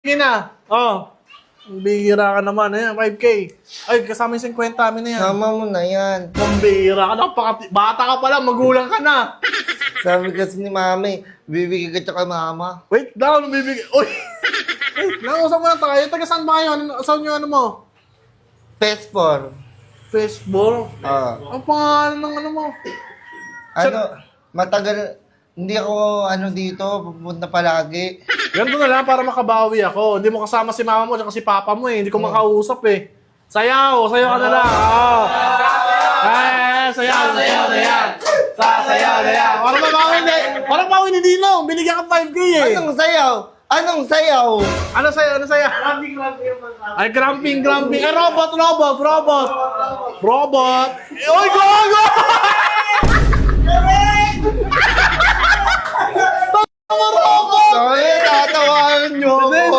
Sige na. Oh. Bihira ka naman. Ayan, 5K. Ay, kasama yung 50 amin na yan. Sama mo na yan. Pambihira ka na. Bata ka pala, magulang ka na. Sabi kasi ni mami, bibigay ka tsaka mama. Wait lang, bibigay. Uy! Wait lang, usap mo na tayo. Taga saan ba kayo? Saan yung ano mo? Pespor. Facebook? Ang pangalan ng ano mo? Matagal, hindi ako dito, pupunta palagi. Ganito na lang para makabawi ako. Hindi mo kasama si mama mo at si papa mo eh. Hindi ko makausap eh. Sayaw! Sayaw ka na lang. Oh. Ay, sayaw! Sayaw! Sayaw! Sayaw! Parang bawi ni Dino. Binigyan ka 5K eh. Anong sayaw? Anong sayaw? Ano sayaw? Ano sayaw? Ay, cramping. Ay, robot. Oy, go! Ay, tatawanan niyo ako.